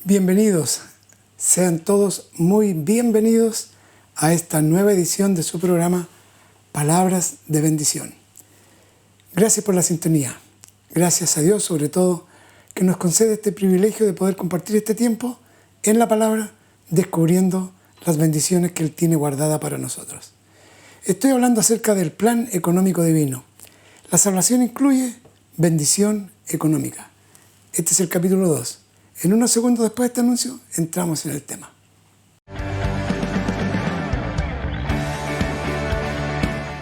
Bienvenidos, sean todos muy bienvenidos a esta nueva edición de su programa Palabras de Bendición. Gracias por la sintonía, gracias a Dios sobre todo que nos concede este privilegio de poder compartir este tiempo en la palabra, descubriendo las bendiciones que Él tiene guardada para nosotros. Estoy hablando acerca del plan económico divino. La salvación incluye bendición económica. Este es el capítulo 2. En unos segundos después de este anuncio, entramos en el tema.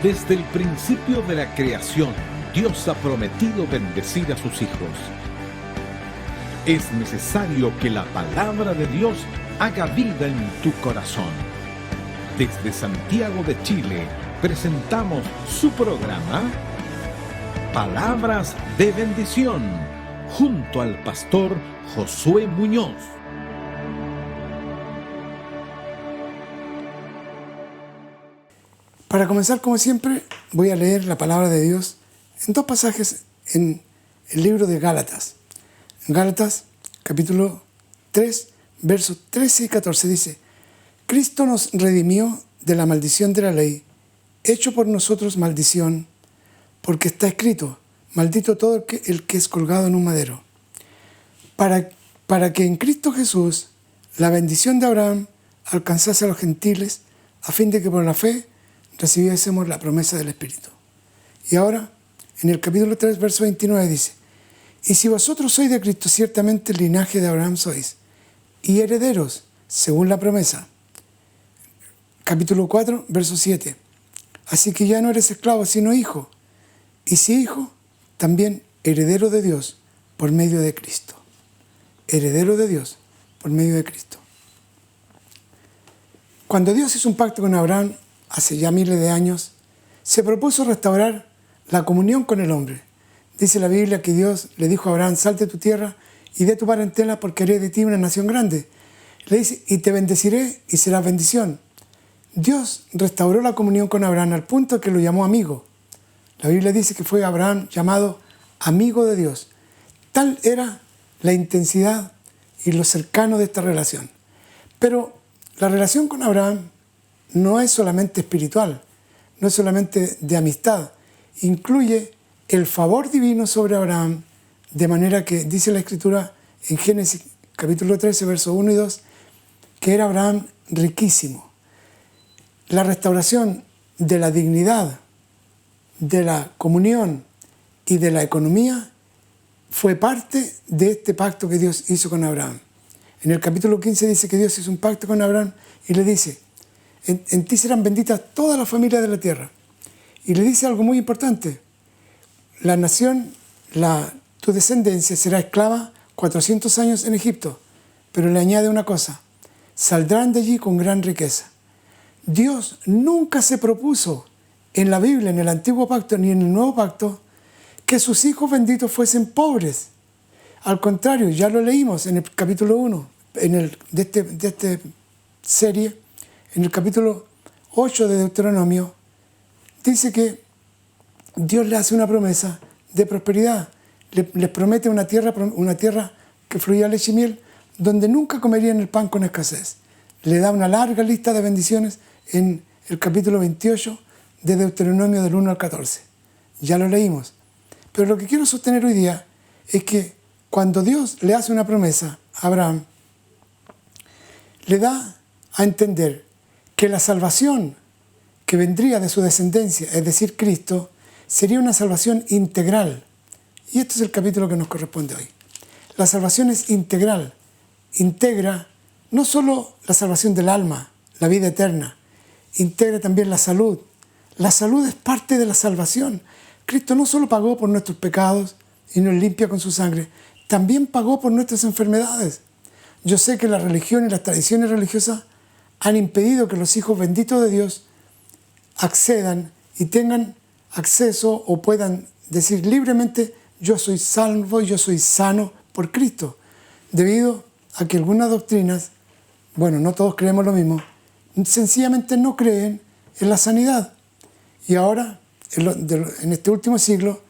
Desde el principio de la creación, Dios ha prometido bendecir a sus hijos. Es necesario que la palabra de Dios haga vida en tu corazón. Desde Santiago de Chile, presentamos su programa Palabras de Bendición, junto al pastor Josué Muñoz. Para comenzar, como siempre, voy a leer la palabra de Dios en dos pasajes en el libro de Gálatas. En Gálatas, capítulo 3, versos 13 y 14 dice: Cristo nos redimió de la maldición de la ley, hecho por nosotros maldición, porque está escrito: maldito todo el que es colgado en un madero. Para que en Cristo Jesús la bendición de Abraham alcanzase a los gentiles, a fin de que por la fe recibiésemos la promesa del Espíritu. Y ahora, en el capítulo 3, verso 29 dice: y si vosotros sois de Cristo, ciertamente el linaje de Abraham sois, y herederos, según la promesa. Capítulo 4, verso 7. Así que ya no eres esclavo, sino hijo, y si hijo, también heredero de Dios por medio de Cristo. Heredero de Dios por medio de Cristo. Cuando Dios hizo un pacto con Abraham, hace ya miles de años, se propuso restaurar la comunión con el hombre. Dice la Biblia que Dios le dijo a Abraham: salte de tu tierra y de tu parentela, porque haré de ti una nación grande. Le dice: y te bendeciré y serás bendición. Dios restauró la comunión con Abraham al punto que lo llamó amigo. La Biblia dice que fue Abraham llamado amigo de Dios. Tal era la intensidad y lo cercano de esta relación. Pero la relación con Abraham no es solamente espiritual, no es solamente de amistad. Incluye el favor divino sobre Abraham, de manera que dice la Escritura en Génesis capítulo 13, versos 1 y 2, que era Abraham riquísimo. La restauración de la dignidad, de la comunión y de la economía fue parte de este pacto que Dios hizo con Abraham. En el capítulo 15 dice que Dios hizo un pacto con Abraham y le dice: en ti serán benditas todas las familias de la tierra. Y le dice algo muy importante: la nación, tu descendencia será esclava 400 años en Egipto, pero le añade una cosa: saldrán de allí con gran riqueza. Dios nunca se propuso en la Biblia, en el Antiguo Pacto ni en el Nuevo Pacto, que sus hijos benditos fuesen pobres. Al contrario, ya lo leímos en el capítulo 1 de esta serie, en el capítulo 8 de Deuteronomio, dice que Dios le hace una promesa de prosperidad. Les promete una tierra que fluía leche y miel, donde nunca comerían el pan con escasez. Le da una larga lista de bendiciones en el capítulo 28 de Deuteronomio del 1 al 14. Ya lo leímos. Pero lo que quiero sostener hoy día es que cuando Dios le hace una promesa a Abraham, le da a entender que la salvación que vendría de su descendencia, es decir, Cristo, sería una salvación integral. Y este es el capítulo que nos corresponde hoy. La salvación es integral. Integra no solo la salvación del alma, la vida eterna, integra también la salud. La salud es parte de la salvación. Cristo no solo pagó por nuestros pecados y nos limpia con su sangre, también pagó por nuestras enfermedades. Yo sé que la religión y las tradiciones religiosas han impedido que los hijos benditos de Dios accedan y tengan acceso o puedan decir libremente: yo soy salvo, yo soy sano por Cristo, debido a que algunas doctrinas, bueno, no todos creemos lo mismo, sencillamente no creen en la sanidad. Y ahora, en este último siglo,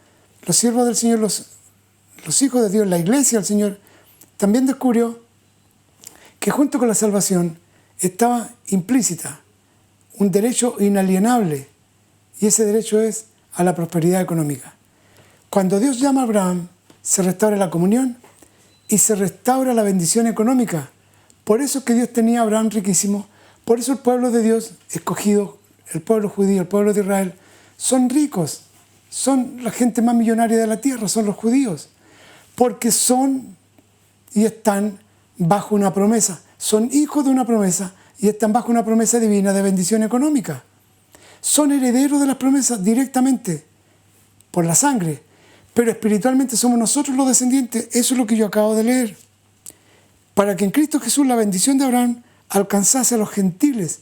los siervos del Señor, los hijos de Dios, la iglesia del Señor, también descubrió que junto con la salvación estaba implícita un derecho inalienable, y ese derecho es a la prosperidad económica. Cuando Dios llama a Abraham, se restaura la comunión y se restaura la bendición económica. Por eso es que Dios tenía a Abraham riquísimo, por eso el pueblo de Dios escogido, el pueblo judío, el pueblo de Israel, son ricos, son la gente más millonaria de la tierra, son los judíos, porque son y están bajo una promesa, son hijos de una promesa y están bajo una promesa divina de bendición económica. Son herederos de las promesas directamente por la sangre, pero espiritualmente somos nosotros los descendientes. Eso es lo que yo acabo de leer. Para que en Cristo Jesús la bendición de Abraham alcanzase a los gentiles,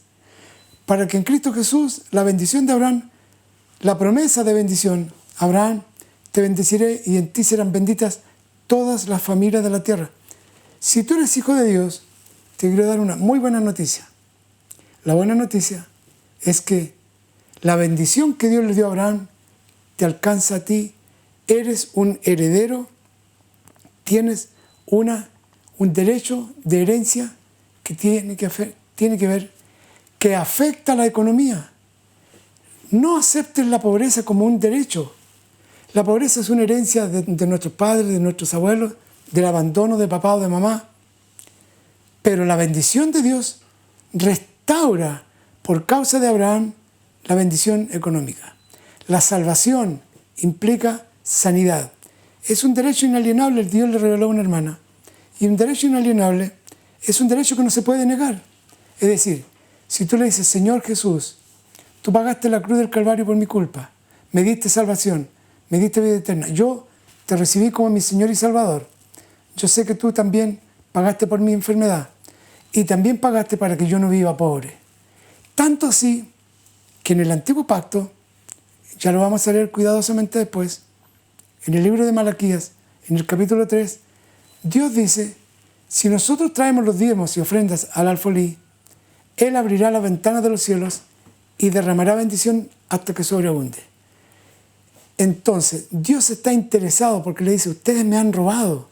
para que en Cristo Jesús la bendición de Abraham, la promesa de bendición, Abraham, te bendeciré y en ti serán benditas todas las familias de la tierra. Si tú eres hijo de Dios, te quiero dar una muy buena noticia. La buena noticia es que la bendición que Dios le dio a Abraham te alcanza a ti. Eres un heredero, tienes un derecho de herencia que tiene que ver, que afecta a la economía. No aceptes la pobreza como un derecho. La pobreza es una herencia de nuestros padres, de nuestros abuelos, del abandono de papá o de mamá. Pero la bendición de Dios restaura, por causa de Abraham, la bendición económica. La salvación implica sanidad. Es un derecho inalienable, el Dios le reveló a una hermana. Y un derecho inalienable es un derecho que no se puede negar. Es decir, si tú le dices, Señor Jesús, tú pagaste la cruz del Calvario por mi culpa, me diste salvación, me diste vida eterna, yo te recibí como mi Señor y Salvador. Yo sé que tú también pagaste por mi enfermedad y también pagaste para que yo no viva pobre. Tanto así que en el Antiguo Pacto, ya lo vamos a leer cuidadosamente después, en el libro de Malaquías, en el capítulo 3, Dios dice, si nosotros traemos los diezmos y ofrendas al alfolí, Él abrirá las ventanas de los cielos y derramará bendición hasta que sobreabunde. Entonces, Dios está interesado porque le dice, ustedes me han robado.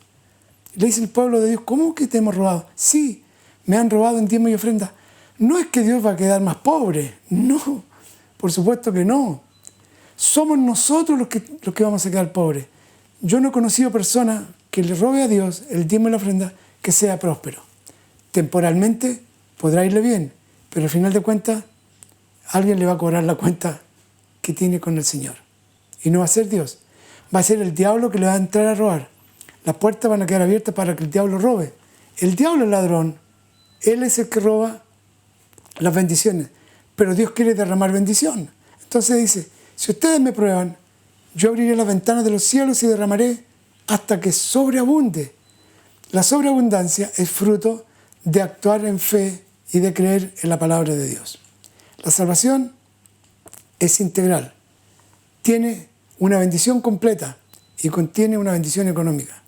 Le dice el pueblo de Dios, ¿cómo que te hemos robado? Sí, me han robado en diezmos y ofrendas. No es que Dios va a quedar más pobre, no, por supuesto que no. Somos nosotros los que vamos a quedar pobres. Yo no he conocido persona que le robe a Dios el diezmo y la ofrenda que sea próspero. Temporalmente podrá irle bien, pero al final de cuentas alguien le va a cobrar la cuenta que tiene con el Señor. Y no va a ser Dios, va a ser el diablo que le va a entrar a robar. Las puertas van a quedar abiertas para que el diablo robe. El diablo es ladrón, él es el que roba las bendiciones, pero Dios quiere derramar bendición. Entonces dice, si ustedes me prueban, yo abriré las ventanas de los cielos y derramaré hasta que sobreabunde. La sobreabundancia es fruto de actuar en fe y de creer en la palabra de Dios. La salvación es integral, tiene una bendición completa y contiene una bendición económica.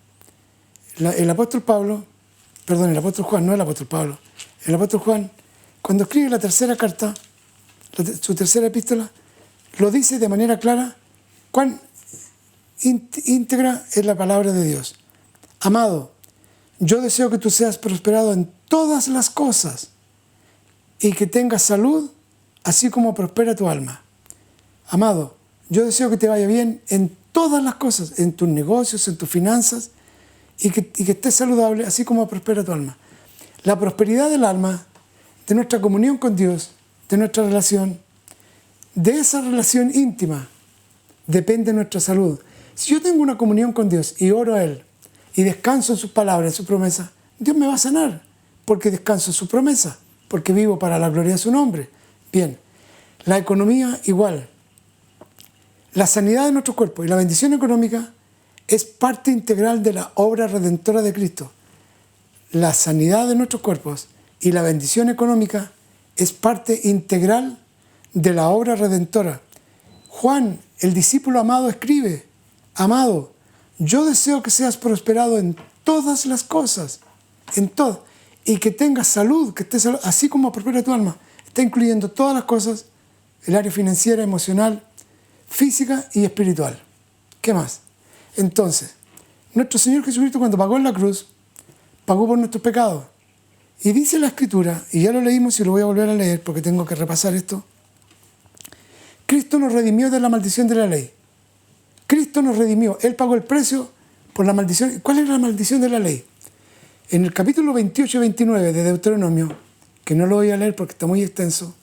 El apóstol Juan, cuando escribe la tercera carta, su tercera epístola, lo dice de manera clara cuán íntegra es la palabra de Dios. Amado, yo deseo que tú seas prosperado en todas las cosas y que tengas salud, así como prospera tu alma. Amado, yo deseo que te vaya bien en todas las cosas, en tus negocios, en tus finanzas, y que estés saludable, así como prospera tu alma. La prosperidad del alma, de nuestra comunión con Dios, de nuestra relación, de esa relación íntima, depende nuestra salud. Si yo tengo una comunión con Dios y oro a Él, y descanso en sus palabras, en su promesa, Dios me va a sanar, porque descanso en su promesa, porque vivo para la gloria de su nombre. Bien, la economía igual. La sanidad de nuestro cuerpo y la bendición económica es parte integral de la obra redentora de Cristo. La sanidad de nuestros cuerpos y la bendición económica es parte integral de la obra redentora. Juan, el discípulo amado, escribe, amado, yo deseo que seas prosperado en todas las cosas, en todo, y que tengas salud, que estés salud, así como prospera tu alma. Está incluyendo todas las cosas, el área financiera, emocional, física y espiritual. ¿Qué más? Entonces, nuestro Señor Jesucristo, cuando pagó en la cruz, pagó por nuestros pecados. Y dice la Escritura, y ya lo leímos y lo voy a volver a leer porque tengo que repasar esto. Cristo nos redimió de la maldición de la ley. Cristo nos redimió. Él pagó el precio por la maldición. ¿Cuál era la maldición de la ley? En el capítulo 28 y 29 de Deuteronomio, que no lo voy a leer porque está muy extenso,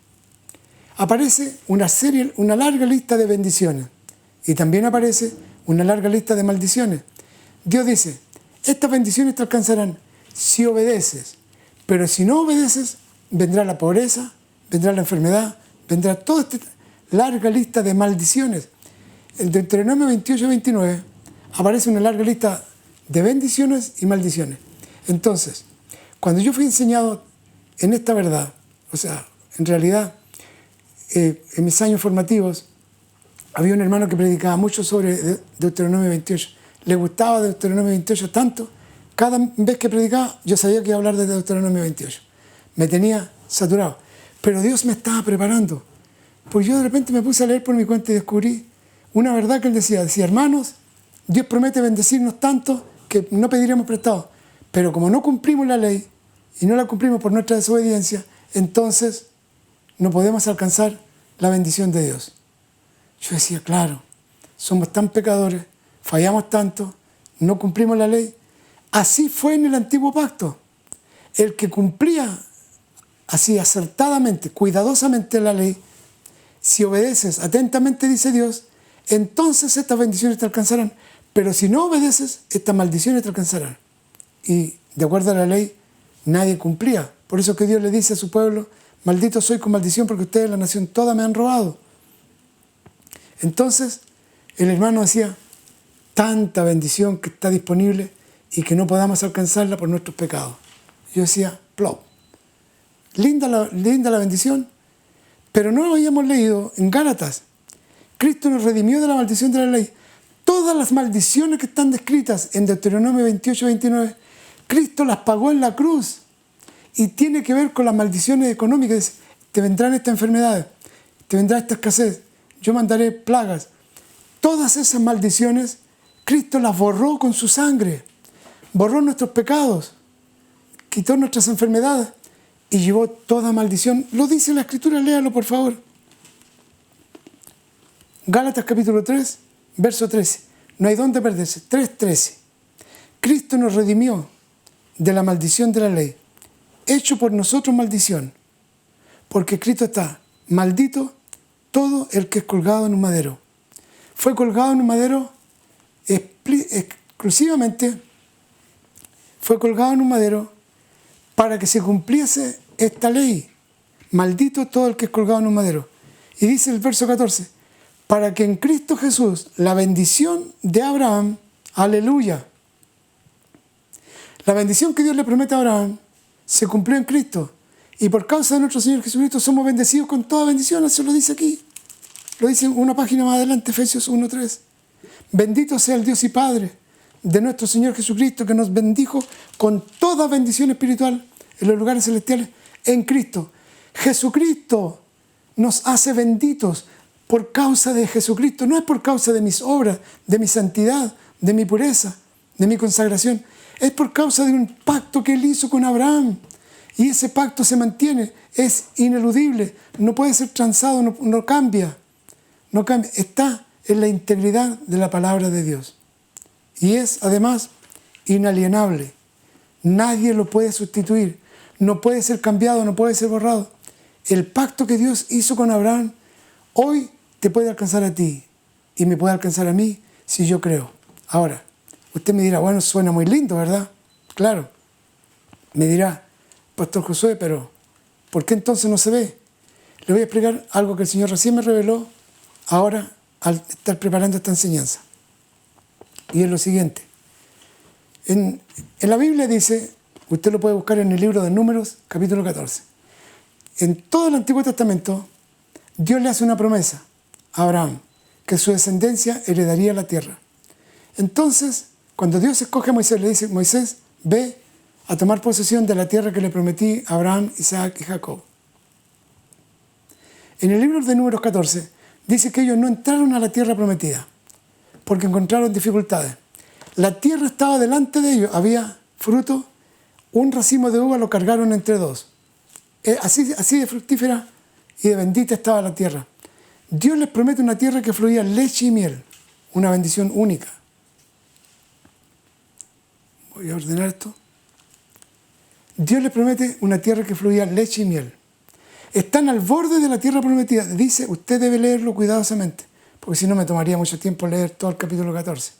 aparece una larga lista de bendiciones. Y también aparece una larga lista de maldiciones. Dios dice, estas bendiciones te alcanzarán si obedeces. Pero si no obedeces, vendrá la pobreza, vendrá la enfermedad, vendrá toda esta larga lista de maldiciones. En Deuteronomio 28 y 29 aparece una larga lista de bendiciones y maldiciones. Entonces, cuando yo fui enseñado en esta verdad, o sea, en realidad, en mis años formativos, había un hermano que predicaba mucho sobre Deuteronomio 28. Le gustaba Deuteronomio 28 tanto, cada vez que predicaba, yo sabía que iba a hablar de Deuteronomio 28. Me tenía saturado. Pero Dios me estaba preparando. Pues yo de repente me puse a leer por mi cuenta y descubrí una verdad que él decía. Decía, hermanos, Dios promete bendecirnos tanto que no pediremos prestado. Pero como no cumplimos la ley y no la cumplimos por nuestra desobediencia, entonces no podemos alcanzar la bendición de Dios. Yo decía, claro, somos tan pecadores, fallamos tanto, no cumplimos la ley. Así fue en el antiguo pacto. El que cumplía así acertadamente, cuidadosamente la ley, si obedeces atentamente, dice Dios, entonces estas bendiciones te alcanzarán. Pero si no obedeces, estas maldiciones te alcanzarán. Y de acuerdo a la ley, nadie cumplía. Por eso que Dios le dice a su pueblo, maldito soy con maldición porque ustedes, la nación toda, me han robado. Entonces, el hermano decía, tanta bendición que está disponible y que no podamos alcanzarla por nuestros pecados. Yo decía, plop. Linda la bendición, pero no lo habíamos leído en Gálatas. Cristo nos redimió de la maldición de la ley. Todas las maldiciones que están descritas en Deuteronomio 28 y 29, Cristo las pagó en la cruz. Y tiene que ver con las maldiciones económicas. Te vendrán estas enfermedades, te vendrá esta escasez, yo mandaré plagas. Todas esas maldiciones, Cristo las borró con su sangre. Borró nuestros pecados, quitó nuestras enfermedades y llevó toda maldición. Lo dice la Escritura, léalo por favor. Gálatas capítulo 3, verso 13. No hay dónde perderse. 3:13. Cristo nos redimió de la maldición de la ley, hecho por nosotros maldición, porque escrito está, maldito todo el que es colgado en un madero. Fue colgado en un madero exclusivamente, fue colgado en un madero para que se cumpliese esta ley. Maldito todo el que es colgado en un madero. Y dice el verso 14, para que en Cristo Jesús la bendición de Abraham, aleluya, la bendición que Dios le promete a Abraham se cumplió en Cristo. Y por causa de nuestro Señor Jesucristo somos bendecidos con toda bendición. Eso lo dice aquí. Lo dice una página más adelante, Efesios 1:3. Bendito sea el Dios y Padre de nuestro Señor Jesucristo, que nos bendijo con toda bendición espiritual en los lugares celestiales en Cristo. Jesucristo nos hace benditos por causa de Jesucristo. No es por causa de mis obras, de mi santidad, de mi pureza, de mi consagración. Es por causa de un pacto que Él hizo con Abraham. Y ese pacto se mantiene, es ineludible, no puede ser transado, no cambia. No cambia. Está en la integridad de la palabra de Dios. Y es, además, inalienable. Nadie lo puede sustituir. No puede ser cambiado, no puede ser borrado. El pacto que Dios hizo con Abraham, hoy te puede alcanzar a ti y me puede alcanzar a mí si yo creo. Ahora, usted me dirá, bueno, suena muy lindo, ¿verdad? Claro. Me dirá, Pastor Josué, pero ¿por qué entonces no se ve? Le voy a explicar algo que el Señor recién me reveló ahora al estar preparando esta enseñanza. Y es lo siguiente. En la Biblia dice, usted lo puede buscar en el libro de Números, capítulo 14. En todo el Antiguo Testamento, Dios le hace una promesa a Abraham, que su descendencia heredaría la tierra. Entonces, cuando Dios escoge a Moisés, le dice, Moisés, ve a tomar posesión de la tierra que le prometí a Abraham, Isaac y Jacob. En el libro de Números 14, dice que ellos no entraron a la tierra prometida, porque encontraron dificultades. La tierra estaba delante de ellos, había fruto, un racimo de uva lo cargaron entre dos. Así de fructífera y de bendita estaba la tierra. Dios les promete una tierra que fluía leche y miel, una bendición única. Voy a ordenar esto. Dios les promete una tierra que fluía leche y miel. Están al borde de la tierra prometida. Dice, usted debe leerlo cuidadosamente, porque si no me tomaría mucho tiempo leer todo el capítulo 14.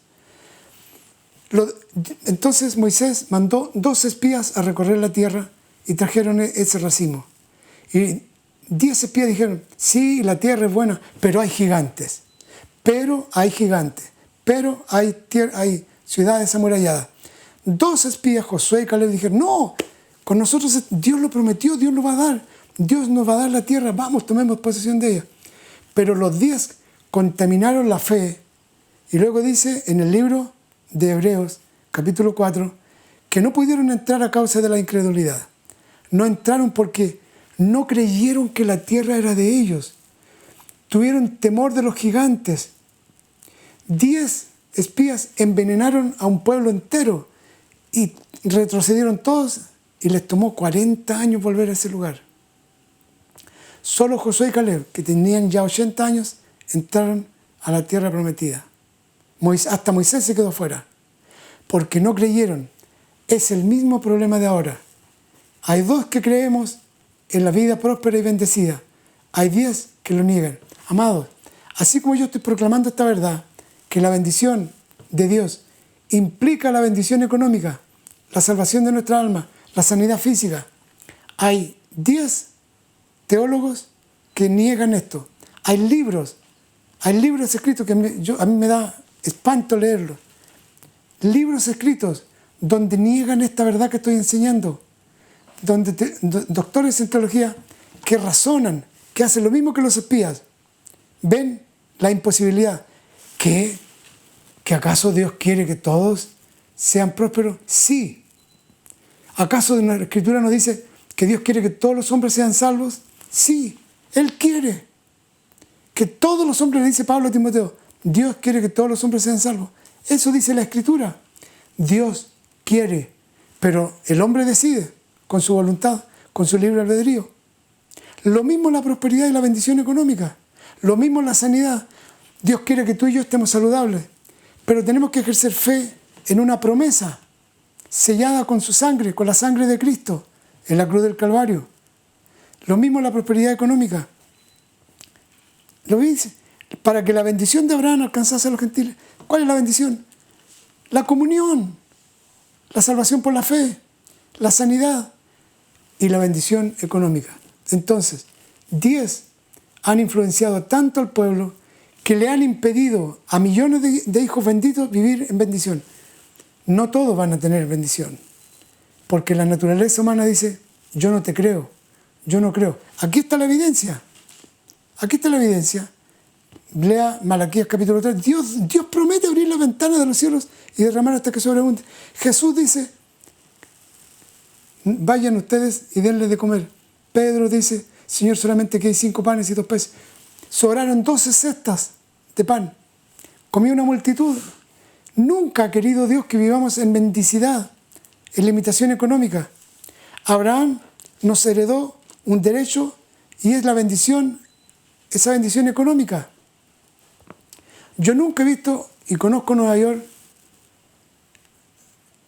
Entonces Moisés mandó 2 espías a recorrer la tierra y trajeron ese racimo. Y 10 espías dijeron, sí, la tierra es buena, pero hay gigantes. Pero hay gigantes. Pero hay ciudades amuralladas. 2 espías, Josué y Caleb, dijeron, no, con nosotros Dios lo prometió, Dios lo va a dar. Dios nos va a dar la tierra, vamos, tomemos posesión de ella. Pero los 10 contaminaron la fe. Y luego dice en el libro de Hebreos, capítulo 4, que no pudieron entrar a causa de la incredulidad. No entraron porque no creyeron que la tierra era de ellos. Tuvieron temor de los gigantes. 10 espías envenenaron a un pueblo entero y retrocedieron todos y les tomó 40 años volver a ese lugar. Solo Josué y Caleb, que tenían ya 80 años, entraron a la tierra prometida. Hasta Moisés se quedó fuera, porque no creyeron. Es el mismo problema de ahora. Hay 2 que creemos en la vida próspera y bendecida. Hay 10 que lo niegan. Amados, así como yo estoy proclamando esta verdad, que la bendición de Dios implica la bendición económica, la salvación de nuestra alma, la sanidad física, hay 10 teólogos que niegan esto. Hay libros escritos que a mí me da espanto leerlos. Libros escritos donde niegan esta verdad que estoy enseñando. Donde doctores en teología que razonan, que hacen lo mismo que los espías. Ven la imposibilidad. ¿Que acaso Dios quiere que todos sean prósperos? Sí. ¿Acaso la Escritura nos dice que Dios quiere que todos los hombres sean salvos? Sí, Él quiere que todos los hombres, le dice Pablo a Timoteo, Dios quiere que todos los hombres sean salvos. Eso dice la Escritura. Dios quiere, pero el hombre decide con su voluntad, con su libre albedrío. Lo mismo la prosperidad y la bendición económica. Lo mismo la sanidad. Dios quiere que tú y yo estemos saludables, pero tenemos que ejercer fe en una promesa sellada con su sangre, con la sangre de Cristo en la cruz del Calvario. Lo mismo la prosperidad económica. Lo dice, para que la bendición de Abraham alcanzase a los gentiles. ¿Cuál es la bendición? La comunión, la salvación por la fe, la sanidad y la bendición económica. Entonces, 10 han influenciado tanto al pueblo que le han impedido a millones de hijos benditos vivir en bendición. No todos van a tener bendición, porque la naturaleza humana dice, yo no te creo, yo no creo. Aquí está la evidencia. Aquí está la evidencia. Lea Malaquías capítulo 3. Dios promete abrir la ventana de los cielos y derramar hasta que sobreabunde. Jesús dice, vayan ustedes y denle de comer. Pedro dice, Señor, solamente que hay 5 panes y 2 peces. Sobraron 12 cestas de pan. Comió una multitud. Nunca ha querido Dios que vivamos en mendicidad, en limitación económica. Abraham nos heredó un derecho y es la bendición, esa bendición económica. Yo nunca he visto, y conozco Nueva York,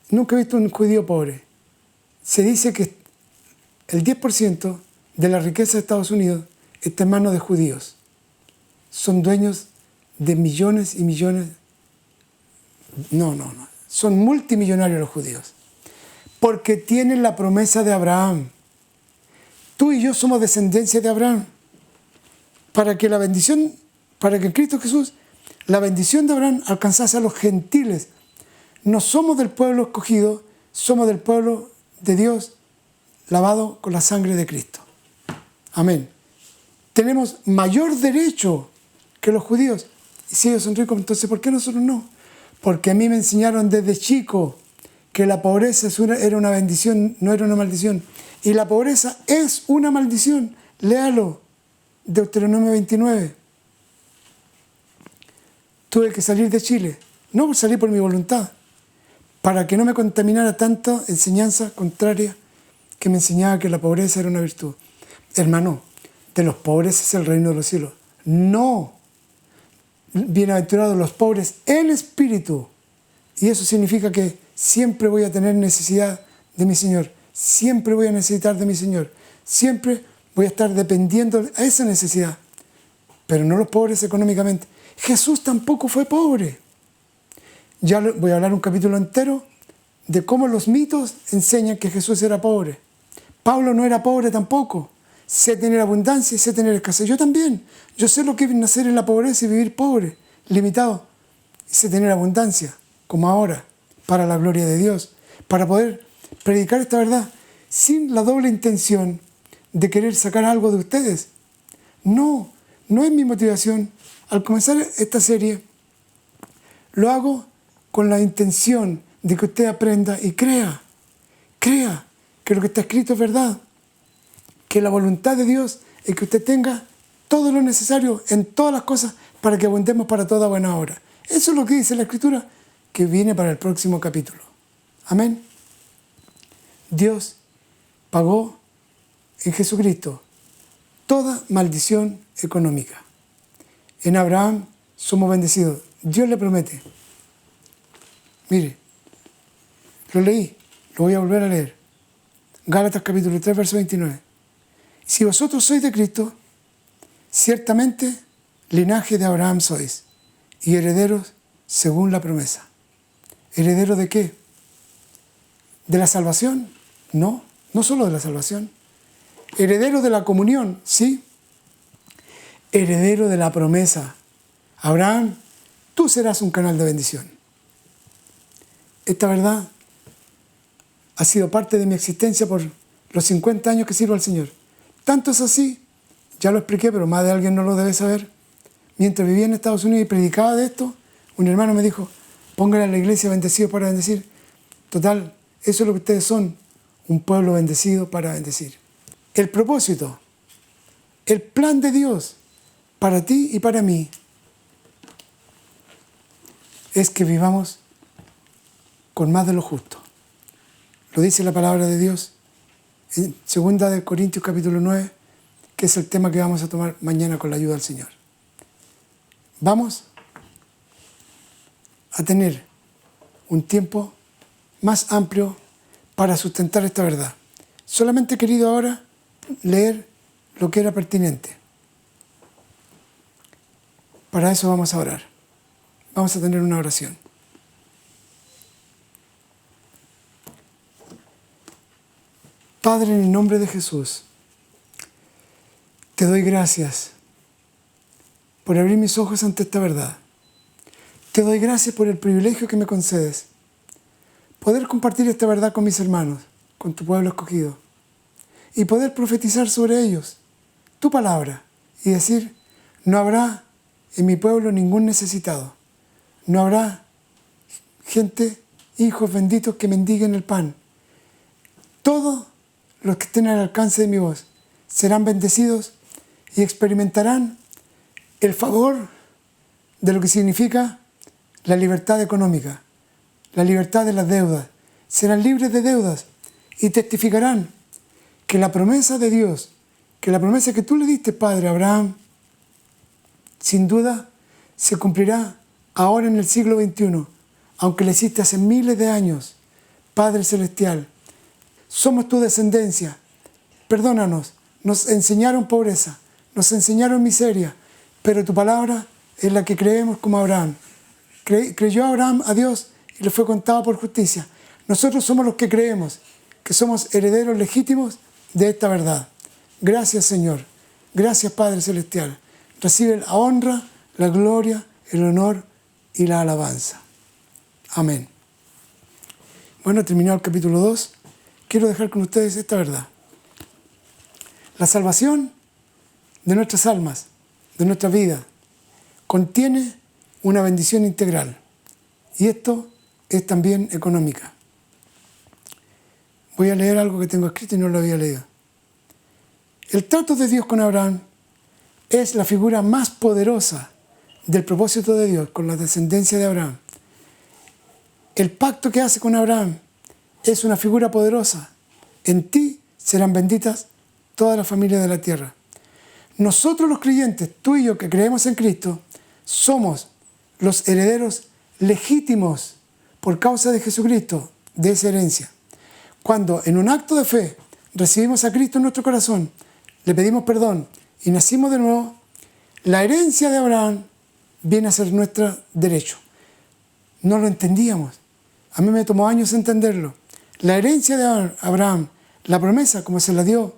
nunca he visto un judío pobre. Se dice que el 10% de la riqueza de Estados Unidos está en manos de judíos. Son dueños de millones y millones. No. Son multimillonarios los judíos. Porque tienen la promesa de Abraham. Tú y yo somos descendencia de Abraham. Para que en Cristo Jesús, la bendición de Abraham alcanzase a los gentiles. No somos del pueblo escogido, somos del pueblo de Dios, lavado con la sangre de Cristo. Amén. Tenemos mayor derecho que los judíos. Y si ellos son ricos, entonces ¿por qué nosotros no? Porque a mí me enseñaron desde chico que la pobreza era una bendición, no era una maldición. Y la pobreza es una maldición. Léalo. Deuteronomio 29. Tuve que salir de Chile. No por salir por mi voluntad, para que no me contaminara tanto enseñanza contraria que me enseñaba que la pobreza era una virtud. Hermano, de los pobres es el reino de los cielos. No. Bienaventurados los pobres en espíritu. Y eso significa que siempre voy a tener necesidad de mi Señor. Siempre voy a necesitar de mi Señor. Siempre voy a estar dependiendo de esa necesidad. Pero no los pobres económicamente. Jesús tampoco fue pobre. Ya voy a hablar un capítulo entero de cómo los mitos enseñan que Jesús era pobre. Pablo no era pobre tampoco. Sé tener abundancia y sé tener escasez. Yo también. Yo sé lo que es nacer en la pobreza y vivir pobre, limitado. Y sé tener abundancia, como ahora, para la gloria de Dios, para poder predicar esta verdad sin la doble intención de querer sacar algo de ustedes. No, no es mi motivación. Al comenzar esta serie, lo hago con la intención de que usted aprenda y crea que lo que está escrito es verdad, que la voluntad de Dios es que usted tenga todo lo necesario en todas las cosas para que abundemos para toda buena obra. Eso es lo que dice la Escritura, que viene para el próximo capítulo. Amén. Dios pagó en Jesucristo toda maldición económica. En Abraham somos bendecidos. Dios le promete. Mire, lo leí, lo voy a volver a leer. Gálatas capítulo 3, verso 29. Si vosotros sois de Cristo, ciertamente linaje de Abraham sois, y herederos según la promesa. ¿Herederos de qué? ¿De la salvación? No, no solo de la salvación. Heredero de la comunión, sí. Heredero de la promesa. Abraham, tú serás un canal de bendición. Esta verdad ha sido parte de mi existencia por los 50 años que sirvo al Señor. Tanto es así, ya lo expliqué, pero más de alguien no lo debe saber. Mientras vivía en Estados Unidos y predicaba de esto, un hermano me dijo, póngale a la iglesia bendecidos para bendecir. Total, eso es lo que ustedes son, un pueblo bendecido para bendecir. El propósito, el plan de Dios para ti y para mí es que vivamos con más de lo justo. Lo dice la palabra de Dios en 2 Corintios capítulo 9, que es el tema que vamos a tomar mañana con la ayuda del Señor. Vamos a tener un tiempo más amplio para sustentar esta verdad. Solamente he querido ahora leer lo que era pertinente. Para eso vamos a orar. Vamos a tener una oración. Padre, en el nombre de Jesús, te doy gracias por abrir mis ojos ante esta verdad. Te doy gracias por el privilegio que me concedes, poder compartir esta verdad con mis hermanos, con tu pueblo escogido, y poder profetizar sobre ellos tu palabra y decir, no habrá en mi pueblo ningún necesitado, no habrá gente, hijos benditos que mendiguen el pan. Todos los que estén al alcance de mi voz serán bendecidos y experimentarán el favor de lo que significa la libertad económica, la libertad de las deudas. Serán libres de deudas y testificarán que la promesa de Dios, que la promesa que tú le diste, Padre, a Abraham, sin duda se cumplirá ahora en el siglo XXI, aunque le hiciste hace miles de años. Padre Celestial, somos tu descendencia. Perdónanos, nos enseñaron pobreza, nos enseñaron miseria, pero tu palabra es la que creemos como Abraham. Creyó Abraham a Dios y le fue contado por justicia. Nosotros somos los que creemos que somos herederos legítimos de esta verdad. Gracias, Señor. Gracias, Padre Celestial. Recibe la honra, la gloria, el honor y la alabanza. Amén. Bueno, terminado el capítulo 2. Quiero dejar con ustedes esta verdad. La salvación de nuestras almas, de nuestra vida, contiene una bendición integral. Y esto es también económica. Voy a leer algo que tengo escrito y no lo había leído. El trato de Dios con Abraham es la figura más poderosa del propósito de Dios con la descendencia de Abraham. El pacto que hace con Abraham es una figura poderosa. En ti serán benditas todas las familias de la tierra. Nosotros los creyentes, tú y yo que creemos en Cristo, somos los herederos legítimos por causa de Jesucristo de esa herencia. Cuando en un acto de fe recibimos a Cristo en nuestro corazón, le pedimos perdón y nacimos de nuevo, la herencia de Abraham viene a ser nuestro derecho. No lo entendíamos. A mí me tomó años entenderlo. La herencia de Abraham, la promesa como se la dio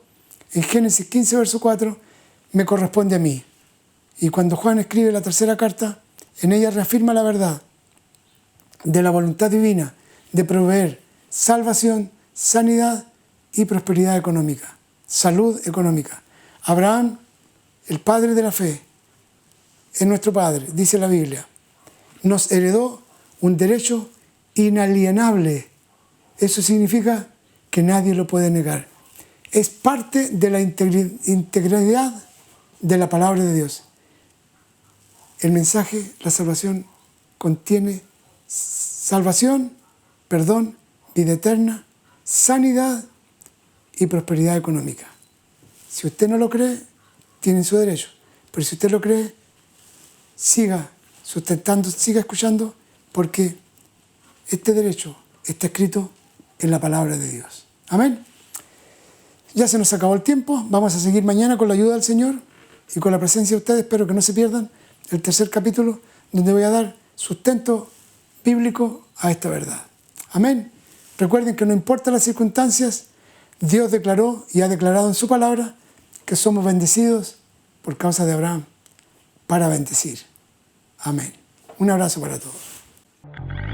en Génesis 15, verso 4, me corresponde a mí. Y cuando Juan escribe la tercera carta, en ella reafirma la verdad de la voluntad divina de proveer salvación, sanidad y prosperidad económica, salud económica. Abraham, el padre de la fe, es nuestro padre, dice la Biblia. Nos heredó un derecho inalienable. Eso significa que nadie lo puede negar. Es parte de la integridad de la palabra de Dios. El mensaje, la salvación, contiene salvación, perdón, vida eterna, sanidad y prosperidad económica. Si usted no lo cree, tiene su derecho. Pero si usted lo cree, siga sustentando, siga escuchando, porque este derecho está escrito en la palabra de Dios. Amén. Ya se nos acabó el tiempo. Vamos a seguir mañana con la ayuda del Señor y con la presencia de ustedes. Espero que no se pierdan el tercer capítulo, donde voy a dar sustento bíblico a esta verdad. Amén. Recuerden que no importa las circunstancias, Dios declaró y ha declarado en su palabra que somos bendecidos por causa de Abraham para bendecir. Amén. Un abrazo para todos.